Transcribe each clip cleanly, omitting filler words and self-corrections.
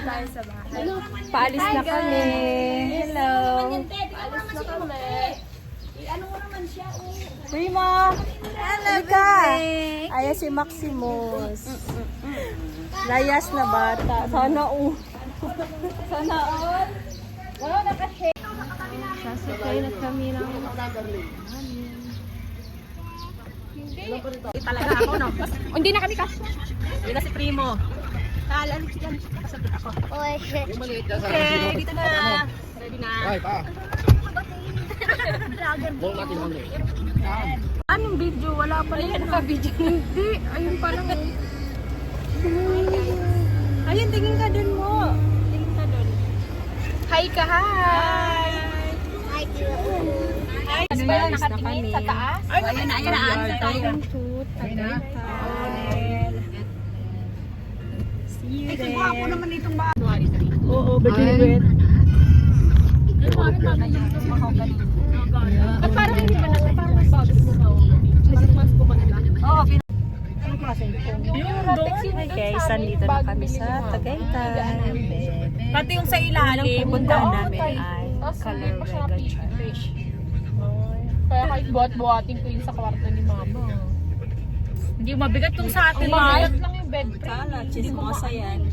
tayo sa bahay. Paalis na kami. Hello. Alis na kami. Ano mo naman siya? Primo. Hello, Halika. Ayan si Maximus. Layas na bata. Sana all. Sana all. Wala na kasi. Sasakay na kami ng Hindi talaga ako, no? Hindi na kami kasya. Hindi na si Primo. Kalalit lang. Kasabit ako. Okay, dito na. Ready na. Anong video? Wala pa rin. Ayan ka video. Hindi. Ayun pa lang. Ayun, tingin ka dun mo. Tingin ka dun. Hi ka, hi! Hi, Ano yan? Nakatingin sa taas? Ayun na, answer tayo. See you there. Ay, naman itong ba? Oo, bagay. Parang hindi pa natin. Parang mas bago mas ko pa nila. Oo, Hi guys, nandito na kami sa Tagaytay. Pati yung sa ilalim, puntahan namin ay Color Vega Church. Kaya kahit buhat-buhatin ko yun sa kwarto ni mama. Hindi mabigat tong sa atin, Mabigat lang yung bed frame. Kala, chismosa yan.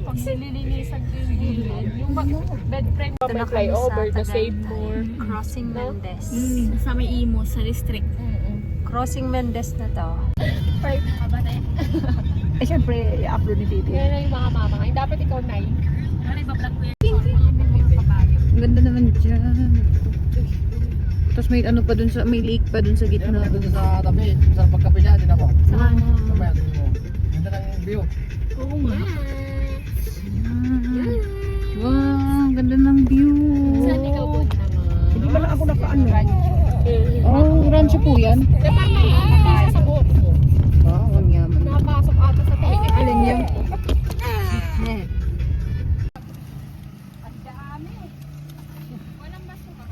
Pag nililinisan ko yung gilid, yung bed frame. Ito na kami sa Tagaytay. Crossing Mendez. Sa may imo, sa district. Crossing Mendez na to. Eh, syempre, i-upload ni Titi. Yan na yung mga mama. Ay, dapat ikaw na yun. Ano, iba-vlog ko yan. Ang ganda naman dyan. Tapos may ano pa dun sa, may lake pa dun sa gitna. Doon sa tabi, sa pagkape niya, din ako. Saan? Kamaya, din mo. Ganda lang yung view. Oo nga. Wow, ang ganda ng view. Saan ikaw po naman? Hindi ba lang ako nakaano? Oh, rancho po yan. Napasok sa buhok mo. Wow, ang yaman. Napasok ata sa toilet. Alin yan?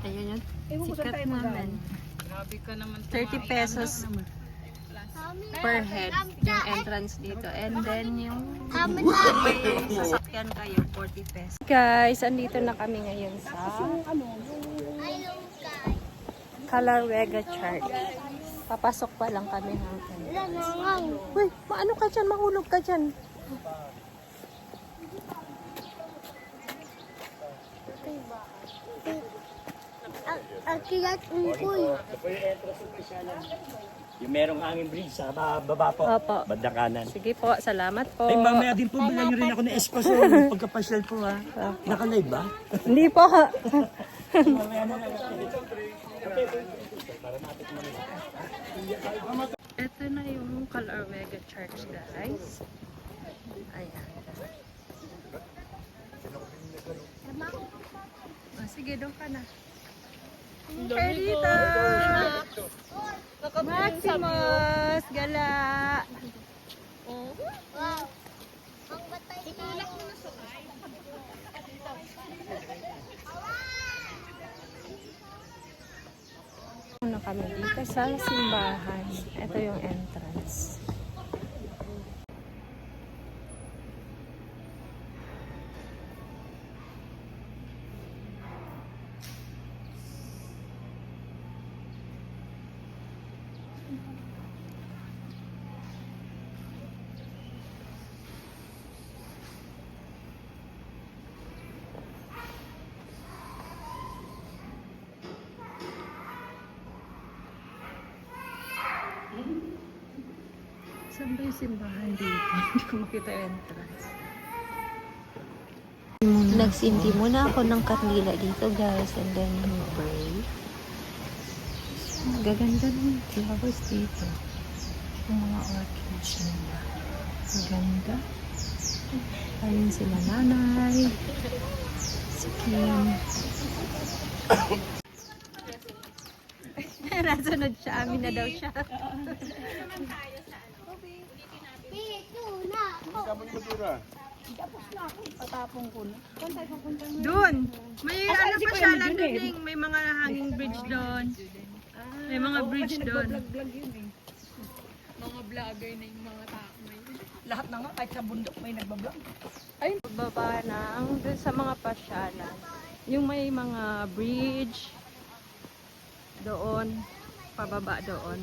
Ayun yun. Sikat naman. 30 pesos per head yung entrance dito. And then yung sasakyan kayo, 40 pesos. Guys, andito na kami ngayon sa Calarwega Church. Papasok pa lang kami ng entrance. Uy, maano ka dyan? Mahulog ka dyan. Yung merong hanging bridge sa baba po. Opo. Bandang kanan. Sige po, salamat po. Ay, mamaya din po, bilhan nyo rin ako ng espresso. Pagkapasyal po ha. Naka-live ba? Hindi po. Ito na yung Calarwega Church, guys. Ayan. Sige, doon ka na. Perdita! Maximus! Gala! Ano kami dito sa simbahan. Ito yung entrance. Saan ba yung simbahan dito? Hindi ko makita yung entrance. Nagsinti muna ako ng kandila dito, guys, and then pray. Gaganda ng flowers dito. Yung mga orchids nila. Maganda. Ayun sila nanay. Si Kim. Nasunod siya. Amin na daw siya. Doon. May ano pa siya lang doon. May mga hanging bridge doon. May mga bridge doon. Mga vlogger na yung mga tao. lahat na nga, kahit sa bundok may nagbablog. Ay, baba ng dun sa mga pasyalan. Yung may mga bridge doon, pababa doon.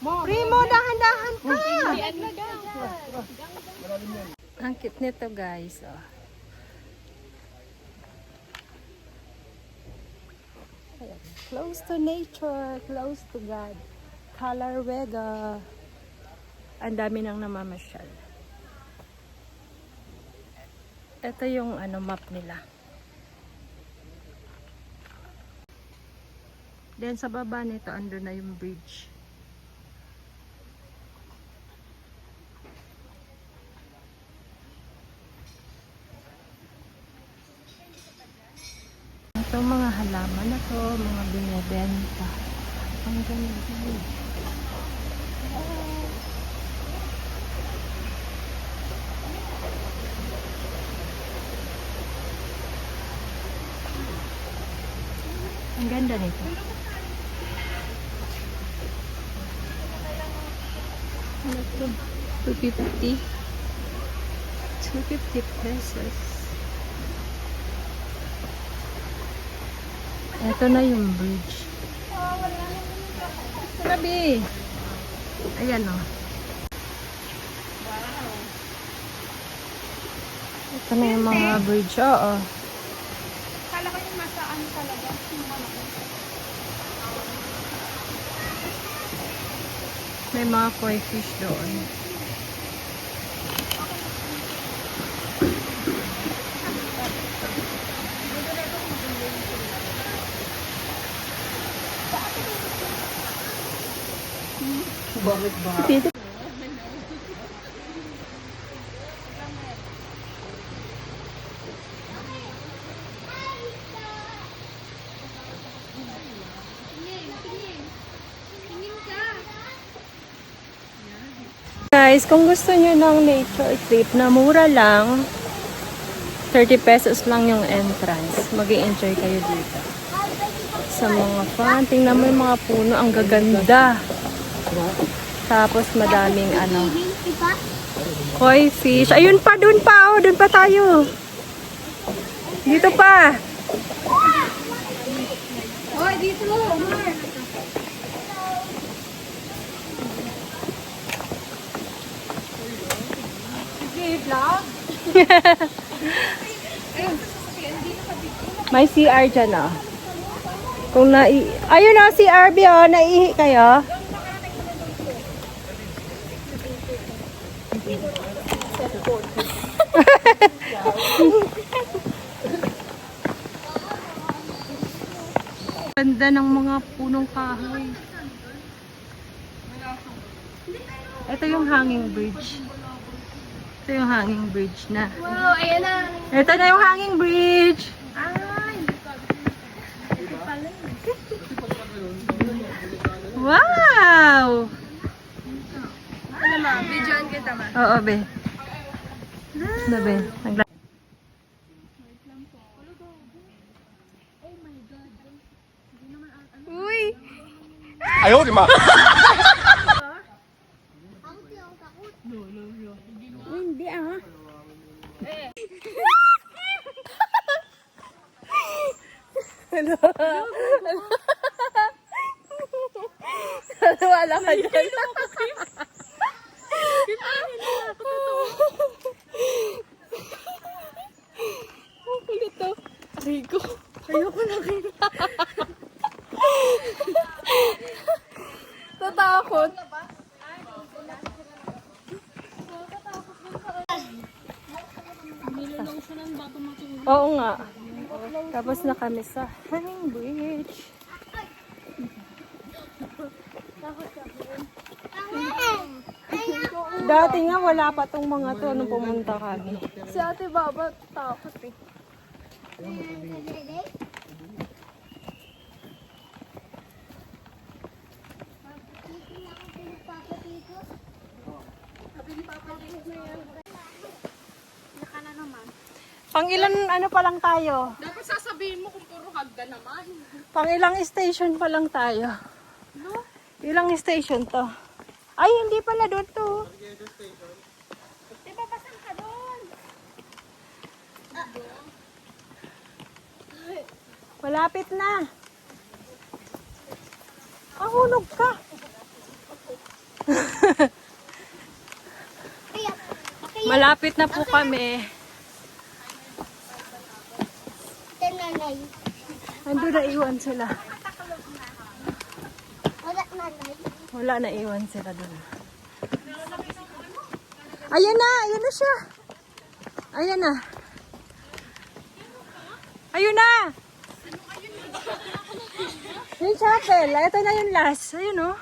Primo, dahan-dahan ka! Ang cute nito, guys. Oh. Ayan. Close to nature, close to God. Calarwega. Ang dami nang namamasyal. Ito yung map nila. Then sa baba nito, ando na yung bridge. Ito mga halaman na to, mga binibenta. Ang ganda. Ang ganda nito. Ano ito? 250. 250 pesos. Ito na yung bridge. Sabi. Ayan o. Ito na yung mga bridge. Oo. Kala ko yung masaan talaga. May mga koi fish doon. Bakit ba? Dito. Guys, kung gusto nyo ng nature trip na mura lang, 30 pesos lang yung entrance. Mag-i-enjoy kayo dito. Sa mga fan, tingnan mo yung mga puno, ang gaganda. Tapos madaming koi fish. Ayun pa, dun pa, oh, dun pa tayo. Dito pa. Hoy, dito mo, Omar. Sige, vlog. May CR dyan, oh. Kung ayun, oh, CR, oh, naihi kayo. Ganda ng mga punong kahoy. Ito yung hanging bridge. Ito yung hanging bridge na. Wow, ayan na. Ito na yung hanging bridge. Ay. Wow! Ano ma, videoan kita ma. Oo, be. Na, be. Uy! 哎呦我的妈！ Hindi ah. Hello? Wala ka dyan. Ang kulit to. Rico. Ayoko na kita. Tatakot. Oo nga. Tapos na kami sa hanging bridge. Dati nga wala pa tong mga to nung pumunta kami. Si Ate Baba takot eh. Pang ilan pa lang tayo? Dapat sasabihin mo kung puro hagda naman. Pang ilang station pa lang tayo? Ilang station to? Ay, hindi pala doon to. Di ba pasan ka doon? Malapit na. Mahulog ka. Malapit na po kami. Nanay. Ando na iwan sila. Wala nanay. Wala na iwan sila doon. Ayan na siya. Ayan na. Ayun na. Yung chapel. Ito na yung last. Ayun oh.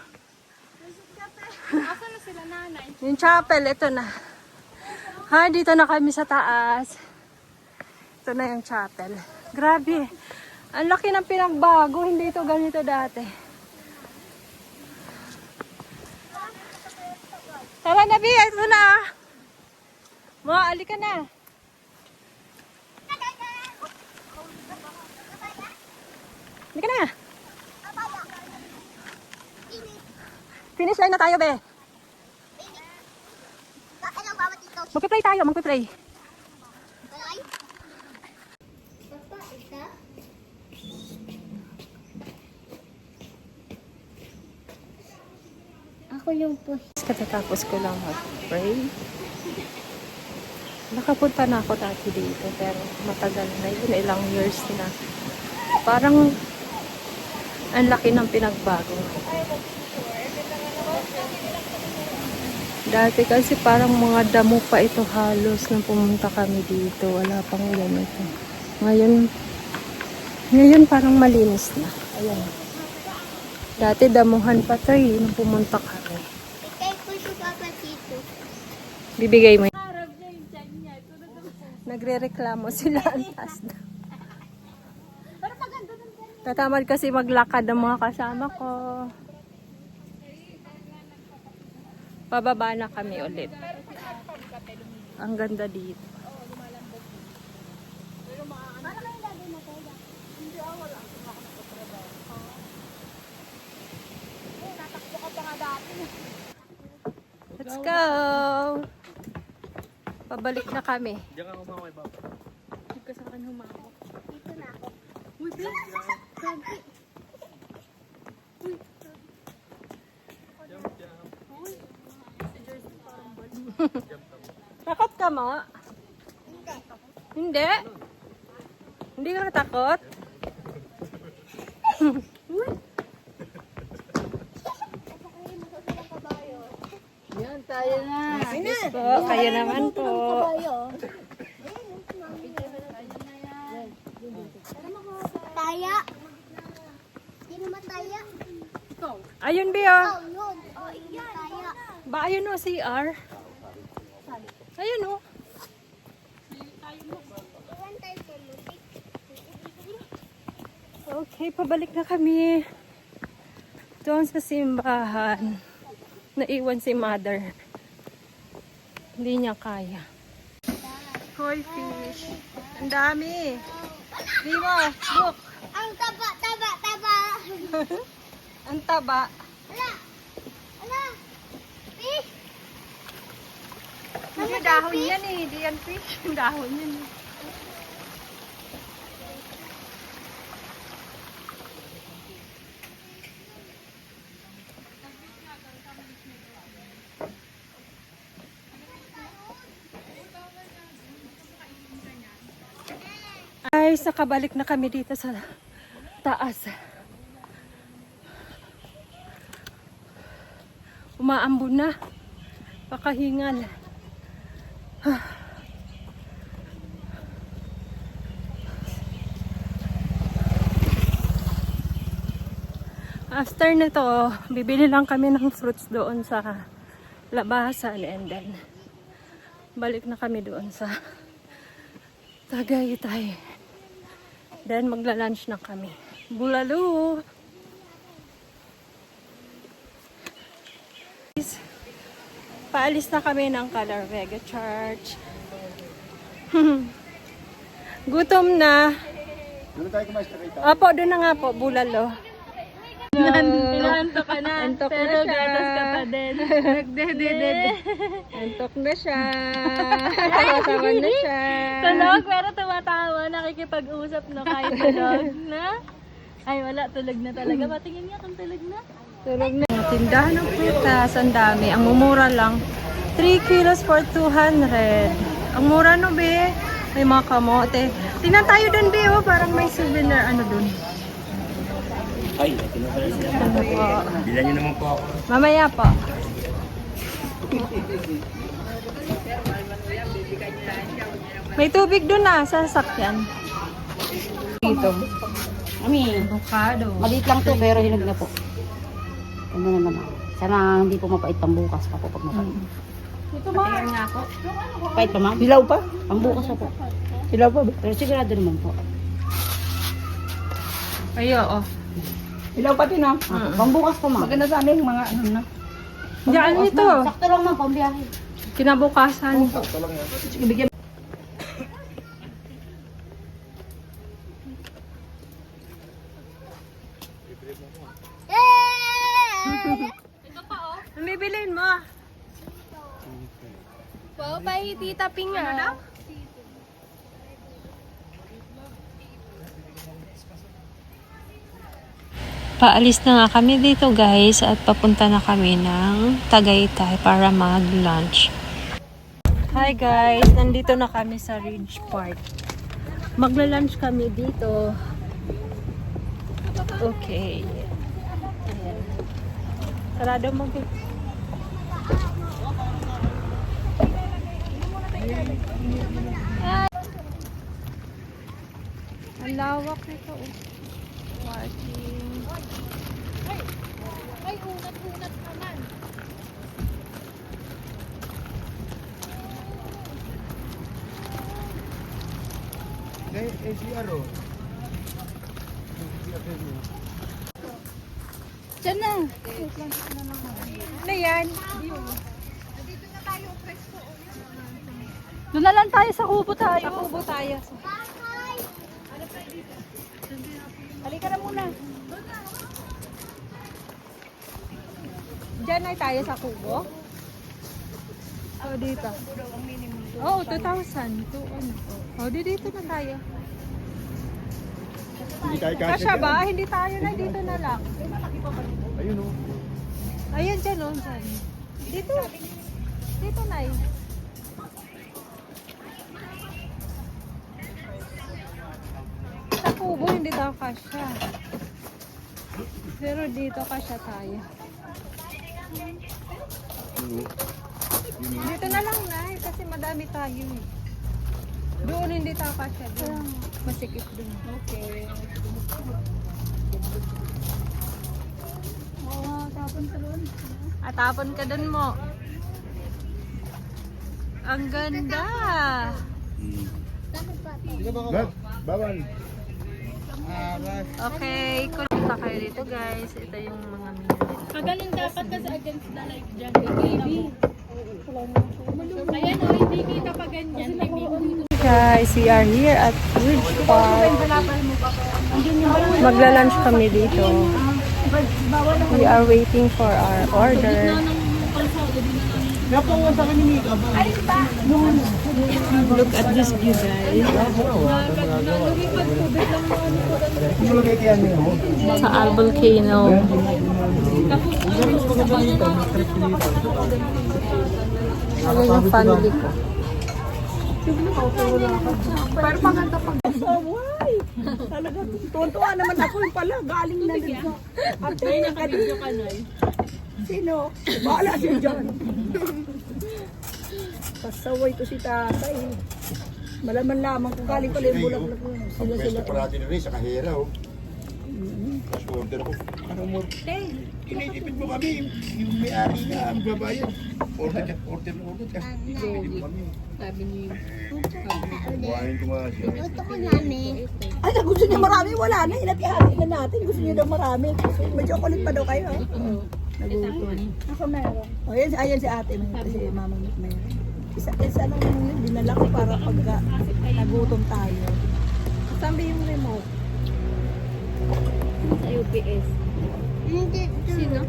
Asan na sila nanay? Yung chapel, ito na. Ha, dito na kami sa taas. Ito na yung chapel. Grabe. Ang laki ng pinagbago. Hindi ito ganito dati. Tara na, Bi. Ito na. Ali ka na. Ali ka na. Finish line na tayo, Be. Bakit ang bawat ikaw? Magpe-play tayo, magpe-play. Balay? Papa, isa? Ako yung push. Katatapos ko lang mag-pray. Nakapunta na ako dati dito, pero matagal na yun, ilang years na. Parang ang laki ng pinagbago. Dati kasi parang mga damo pa ito halos nung pumunta kami dito. Wala pang ganito. Ngayon parang malinis na. Ayan. Dati damuhan pa ito nung pumunta kami. Ikay ko si Papa dito. Bibigay mo. Nagre-reklamo sila ang taas na. Tatamad kasi maglakad ng mga kasama ko. Pababa na kami ulit. Ang ganda dito. Let's go! Pabalik na kami. Diyan ka kumaway, Bob. Huwag ka sa akin humawak. Dito na ako. Uy, please. Takot ka mo? Hindi. Hindi ka natakot? Yan, tayo na. Po, kayo naman po. Taya. Sino mataya? Ayun, Bio. Oh, yun. Oh, yun. Taya. Ba, ayun o, CR. Ayun o. Iwan tayo sa lutik. Okay, pabalik na kami. Doon sa simbahan. Naiwan si mother. Hindi niya kaya. Koi fish. Ang dami. Limo, look. Ang taba, taba, taba. Ang taba. Ala. Ala. Fish. Kasi dahon yan eh. Hindi yan fish. Dahon yan eh. Ay, nakabalik na kami dito sa taas. Umaambon na. Pakahingal. After nito, bibili lang kami ng fruits doon sa labasan and then balik na kami doon sa Tagaytay. Then magla-lunch na kami. Bulalo! Paalis na kami ng Calarvega Church. Gutom na. Doon tayo kumain sa rito. Apo, doon na nga po, bulalo. Inaantok ka na. Antok pero na siya. gatas ka pa din. Antok na siya. Tawa-tawa na siya. Tunog, pero tumatawa. Nakikipag-usap no kahit tunog. Na? Ay, wala. Tulog na talaga. Patingin niya kung tulog na. Tulog na. Tindahan ng prutas, ang dami. Ang mumura lang. 3 kilos for 200. Ang mura no, be. May mga kamote. Tingnan tayo dun, be. Oh, parang may souvenir. Ano dun? Ay, tinapala sila. Bilan niyo naman po ako. Mamaya po. May tubig dun sa sasakyan. Dito. Ami, Avocado. maliit lang to pero hinog na po. Ano na naman. Sana hindi po mapait pambukas pa po pag mapait. Tingnan nga po. Pait pa ma'am? Hilaw pa? Pambukas pa po. Hilaw pa ba? Pero sigurado naman po. Ayo, oh. Hilaw pa din ah. Pambukas po ma'am. Maganda sa amin mga ano na. Diyan nito. Sakto lang ma'am, pambiyahe. Kinabukasan. Sige, bigyan. Ang bibilin mo. Wow, bye, Tita Ping. Ano daw? Paalis na nga kami dito guys at papunta na kami ng Tagaytay para mag-lunch. Hi guys, nandito na kami sa Ridge Park. Magla-lunch kami dito. Okay. Ayan. Sarado mag- Ang lawak nito. Parking. Ay, unat-unat naman. Diyan na. Ano yan? Doon na lang tayo sa kubo tayo. Sa kubo tayo. Halika na muna. Diyan na tayo sa kubo. O, dito. Oo, 2,000. O, dito na tayo. Hindi tayo Kasya ba? Hindi tayo na. Dito na lang. Ayun o. Ayun, dyan o. Dyan. Dito. Dito na eh. Sa kubo, hindi daw kasya. Pero dito kasya tayo. Dito na lang na kasi madami tayo eh. Doon hindi tayo kasya. Doon. Masikip doon. Okay. Tapon ka dun mo. Ang ganda. Bawal. Okay, kunta kayo dito guys. Ito yung mga menu. Kagaling dapat kasi against the light dyan. Baby. Ayan o, hindi kita pa ganyan. Guys, we are here at Ridge Park. Magla-lunch kami dito. We are waiting for our order. Look at this view, guys. Sa Al Volcano. Ano yung family ko? Pero maganda pag why? Talaga, tuwan-tuwa naman ako yung pala, galing na dito. Ate, Nakabidyo ka na eh. sino? Bahala siya dyan. Pasaway ko si tatay. Malaman lamang kung galing pala yung bulag-bulag mo. Ang pwesto pa natin rin sa kahera o. Tapos order ako. Ano mo? Initipid mo kami. Yung may-ari na ang babayan. Order. Initipid mo kami. Sabi niyo. Buhayin ko nga siya. Gusto ko namin. Ay, gusto niya marami, wala na. Inati-hati na natin. Gusto niya daw marami. Medyo kulit pa daw kayo. Ha? Nagutom. Ako meron. O, ayan si ate. Si mama meron. Isa lang yung dinala ko para pagka nagutom tayo. Sabi yung remote. Sa UPS. Hindi. Sino?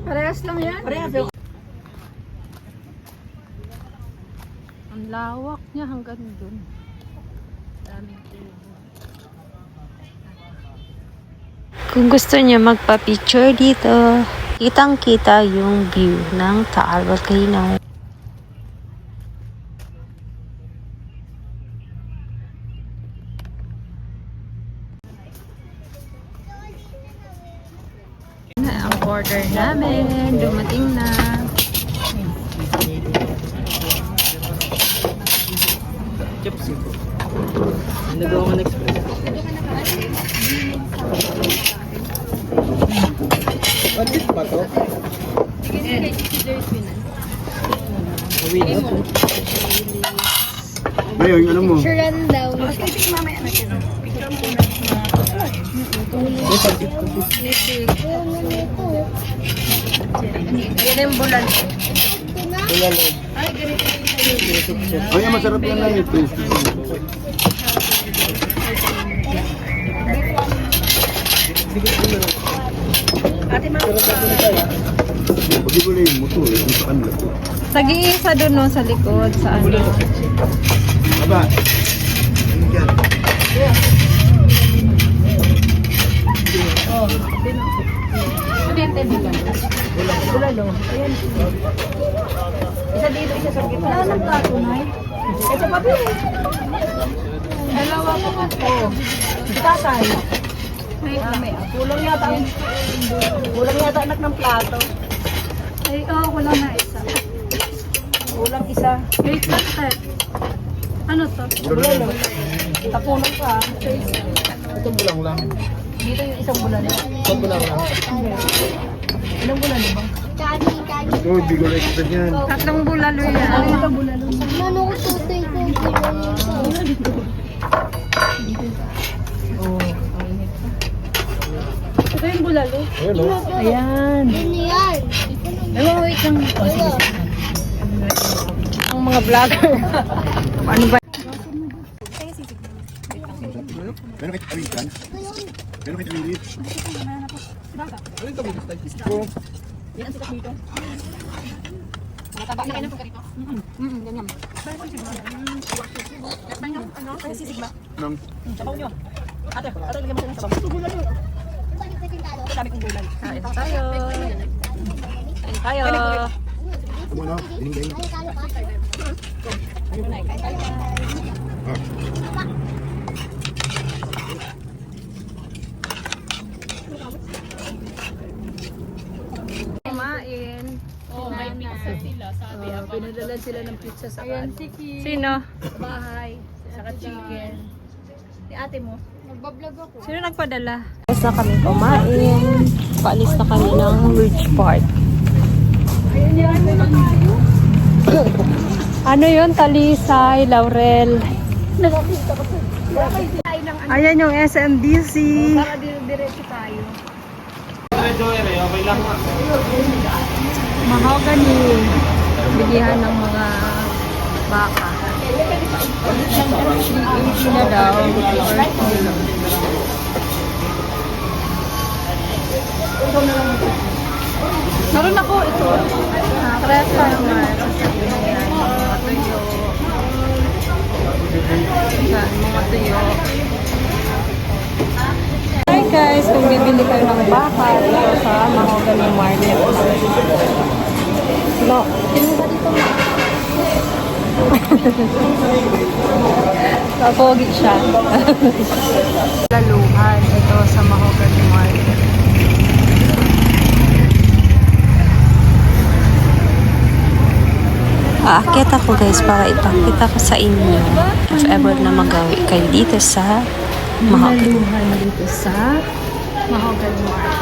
Parehas lang yan. Parehas. Ang lawak niya hanggang dun. Daming tubo. Kung gusto niyo magpa-picture dito, kitang-kita yung view ng Taal Volcano. Ang order namin, dumating na. Chipsy. Nagawa ko ng express. What is pa to? Ngayon, ano mo? Suran daw. Yan yung bulan. Ay, masarap yan lang ito. Pag iba lang yung motor, yung sa kanila. Tag-iisa doon no, sa likod, sa ano. Aba. Isa dito, isa sa gitna. Wala ng plato, Nay. Ito pa din. Dalawa po nga. Oo. Tatay. Kulang yata. Kulang yata anak ng plato. Ay, oo, wala na isa. Kulang isa. Wait lang, te. Ano to? Bulalo. Tapunan ka. Itong bulang lang. Dito yung isang bulalo. Itong bulang lang. Ilang bulalo ba? Kani. Oh, Bigol Express yan. Tatlong bulalo yan. Ilang bulalo? Mano ko tutoy ko. Ito yung bulalo. Ayun, no? Ayan. Ano yan? Wait lang. Ang mga vlogger. Ano ba? Meron kayo tawitan? Meron kayo tawilit? Ano yung tawilit? Oo. Yan ang sikat dito. Mataba na kayo ng pagkarito. Ganyan. Ano? Kaya sisigma. Nang. Sabaw nyo. Ate, lagyan mo siya ng sabaw. Ito bulalo. Ito dami kong bulalo. Kain tayo. Kain tayo. Ito mo, no? Hiningayin. Kumain. Pinadala sila ng pizza sa Sino? bahay. Saka chicken. Si ate mo. Nagbablog ako. Sino nagpadala? Tapos na kami kumain. Paalis na kami ng Ridge Park. Ano yun? Talisay, Laurel. Ayan yung SMDC. Para diretso tayo. Mahogany. Bigihan ng mga baka. 380 na daw. Meron ako ito. Parehas tayo mga tuyo. Mga tuyo. Hi guys, kung bibili kayo ng baka dito sa Mahogany Market. No, kinuha dito na. Kapogi siya. Laluhan ito sa Mahogany Market. Aakyat ako guys para ipakita ko sa inyo if ever na magawi kayo dito sa Mahogany. Laluhan dito sa Mahogany Market.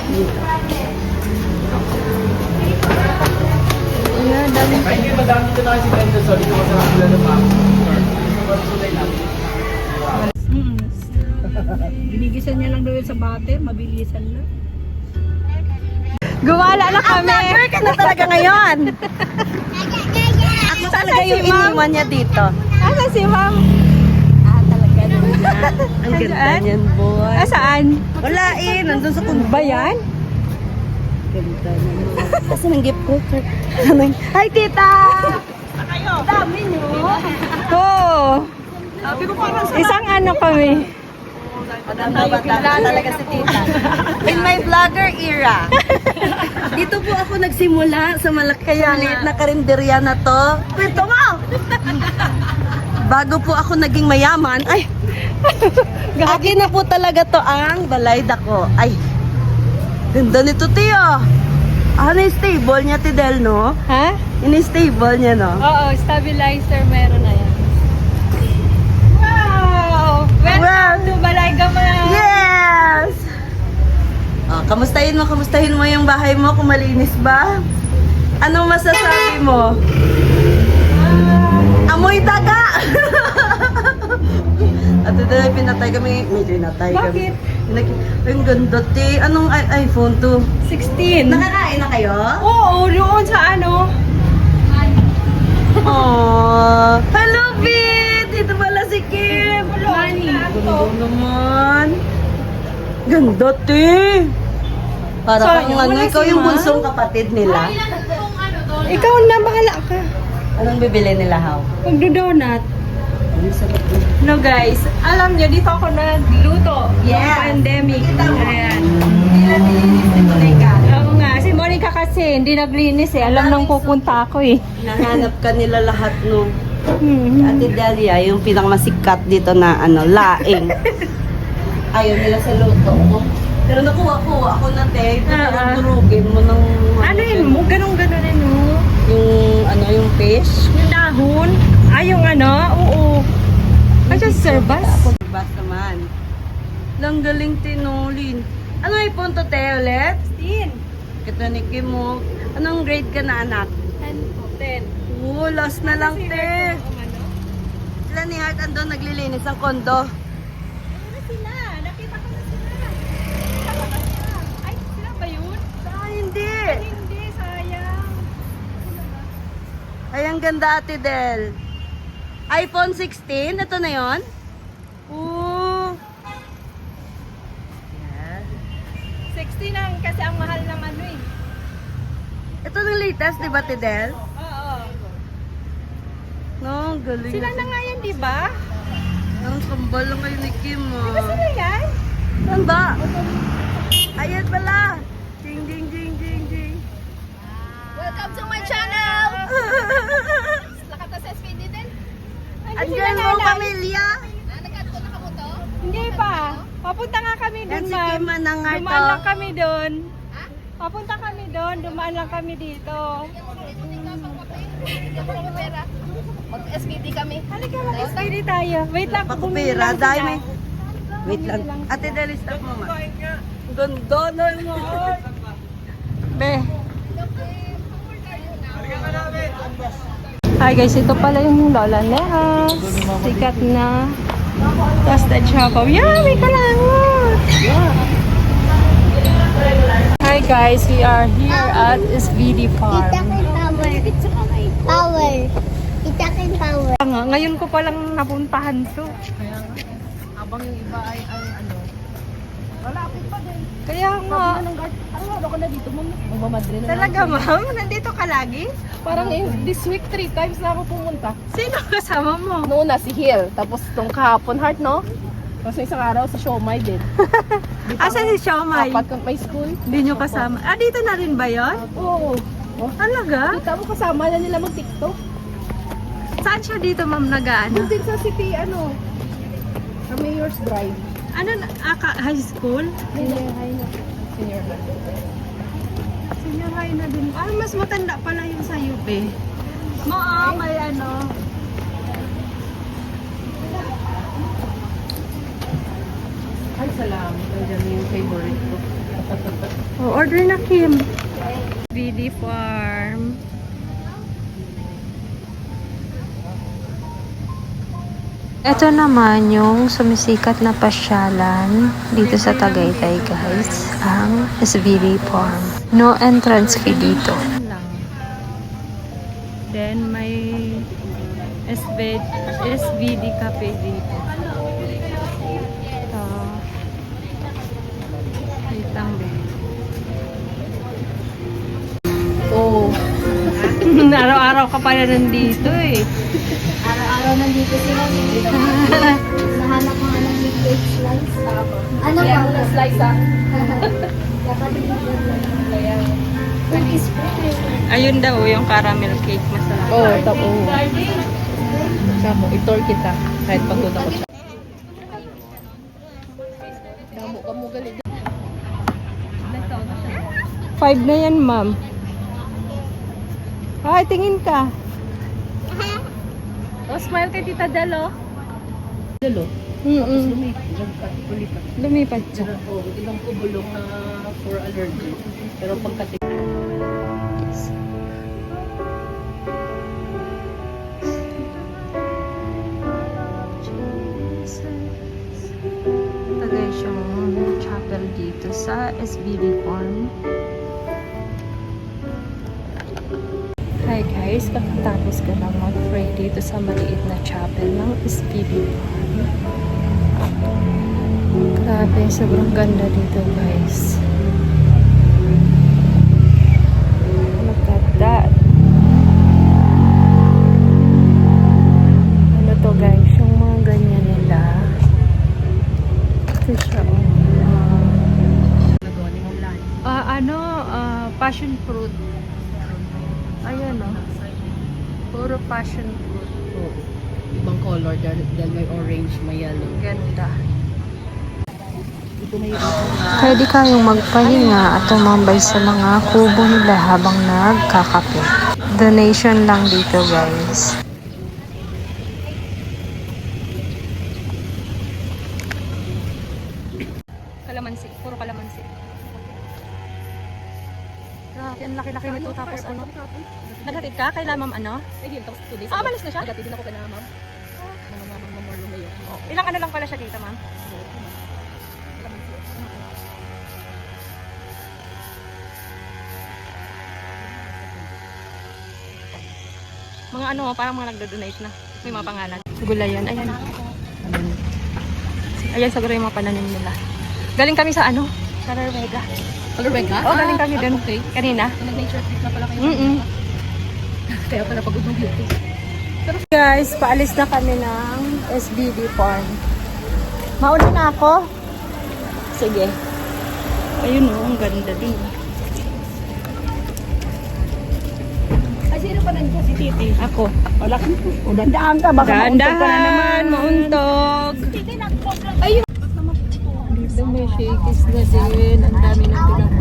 Dito. Ayan, dami. Ginigisan niya lang daw yun sa bate, mabilisan lang. Gumala na kami! Vlogger ka na talaga ngayon! Ako talaga yung iniwan niya dito. Asa si ma'am? Talaga. Ang ganda niyan, boy. Saan? Wala eh, nandun sa kundo. Ba yan? Ganda naman. Kasi ng gift ko. Hi, tita! Dami nyo. Oo. Isang ano kami. Bata talaga si tita. In my vlogger era. Dito po ako nagsimula sa maliit na karinderya na to. Kwento mo! Bago po ako naging mayaman, ay, akin na po talaga to ang balay dako. Ay, ganda nito, Tiyo. Ano yung stable niya, Tidel, no? Ha? Yun yung stable niya, no? Oo, stabilizer meron na yan. Wow! Welcome to Balay Gamay! Yes! Oh, kamustahin mo yung bahay mo kung malinis ba? Anong masasabi mo? Amoy daga! At ito na pinatay kami. May pinatay kami. Bakit? Ang ganda, te. Anong iPhone to? 16. Nakakain na kayo? Oo, doon sa ano. Aww. Hello, Pete! Dito pala si Kim. Money. Ganda naman. Ganda, te. Para kang ano, ikaw yung bunsong kapatid nila. Ikaw na, bahala ka. Anong bibili nila, How? Magdo-donut. Ang sarap na. No guys, alam niyo, dito ako nagluto. Yes. Nung pandemic. Ayan. Hindi na nilinis ni Monica. Oo nga, si Monica kasi hindi naglinis eh. Alam nang pupunta ako eh. Nahanap ka nila lahat no. Hmm. Ate Dalia, yung pinakamasikat dito na ano, laing. Ayaw nila sa luto ko. Pero nakuha ako na, te. Turugin mo ng... Ano yun mo? Ganun-ganun rin mo. Yung, ano, yung fish. Yung dahon. Yung ano? Oo. Ay, just service. Bas naman. Lang galing tinulin. Ano iPhone to, te, ulit? 10. Ito ni Kim mo. Anong grade ka na, anak? 10. Oo, last na lang, te. Sila ni Heart andun naglilinis ng kondo. Sila. Nakita ko na sila. Ay, sila ba yun? Hindi. Hindi, sayang. Ay, ang ganda, Ate Del. iPhone 16? Ito na yon? Oo. 16 ang kasi ang mahal ng ano eh. Ito yung latest, di ba, Ate Del? Oo. No, ang galing. Sila na nga yan, di ba? Ang kambal lang kayo ni Kim, Sila yan? Saan ba? Ayan pala. Ding, ding, ding, ding, ding. Welcome to my channel! Nakata sa SPD din? Andyan mo, pamilya. Nagkanto na ka mo to? Hindi pa. Papunta nga kami Yan doon, si ma'am. Kim Manangar Dumaan lang to. kami doon. Papunta kami doon, dumaan lang kami dito. Mag-SPD kami. Halika, mag-SPD tayo. Wait lang, bumili Pakupira, lang dahil sila. may... Wait lang. Ate Del, stop mo nga. Ganda na mo. Be. Hi guys, ito pala yung Lola Nehas. Sikat na toasted choco. Yummy kalangot! Hi guys, we are here at SVD Farm. Power. Itakin power. Nga, ngayon ko palang napuntahan to. Habang yung iba ay ano. Wala ako pa din. Kaya nga. Ano ka na dito, ma'am? Magmamadre na. Talaga ma'am? Nandito ka lagi? Parang this week 3 times na ako pumunta. Sino kasama mo? Noon na si Hill, tapos itong kahapon Heart, no? Tapos isang araw sa Siomai din. Asan si Siomai? Apat kang may school. Hindi nyo kasama. Ah, dito na rin ba yun? Oo. Talaga? Kita mo kasama na nila mag-TikTok. Saan siya dito ma'am nag-ano? Doon din sa city, ano, sa Mayor's Drive. Ano, high school? Senior high na. Senior high. Senior high na din. Ah, mas matanda pala yung sa UP. May ano. Ay, salamat. Nandiyan yung favorite ko. Order na Kim. BD Farm. Ito naman yung sumisikat na pasyalan dito sa Tagaytay guys, ang SVD Farm. No entrance fee dito. Then may SVD Cafe dito. araw-araw ka pala nandito eh. Araw-araw nandito sila. Nahanap mga ng cake slice. Ano ba? Slice ah. Cookies spread. Ayun daw, yung caramel cake. Masarap. Oo, tapo. Sabi, i-tour kita. Kahit pagod ako siya. Damo ka mo galing. 5 na yan, ma'am. Ay, tingin ka. Oh, smile kay Tita Dalo. Dalo. Lumipat siya. Oo, ilang kubulong na for allergy. Pero pagkating Ito guys yung chapel dito sa SBD Farm. Hi guys, kakatapos ko lang mag-pray dito sa maliit na chapel ng SBD Farm. Grabe, sobrang ganda dito guys. Look at that. Ano to guys, yung mga ganyan nila. Ito siya. Passion fruit. Ayan o. Puro passion fruit. ibang color dahil may orange, may yellow. Ganda. Pwede kayong magpahinga at tumambay sa mga kubo nila habang nagkakape. Donation lang dito guys. Kalamansi. Puro kalamansi. Grabe, ang laki-laki nito. Tapos ano? Naghatid ka? Kay ma'am ano? Ay, tapos 2 days. Malis na siya? Agad din ako kay ma'am. Mamamamamamalo na yun. Ilang ano lang pala siya dito, ma'am? Mga ano, parang mga nagdo-donate na. May mga pangalan. Gulayan, ayan. Ayan siguro yung mga pananim nila. Galing kami sa ano? Sa Norvega. Color bag ka? Oo, galing kami din. Okay. Kanina. Nag-nature trip na pala kayo. Kaya pala pagod ng beauty. Guys, paalis na kami ng SBD Farm. Mauna na ako? Sige. Ayun o, ang ganda din. Ay, sino pa nandiyan? Si Titi. Ako. Wala ka. O, dandaan ka. Baka mauntog ka na naman. Dahan-dahan, mauntog. Dito may shakies na din. Ang dami ng pinag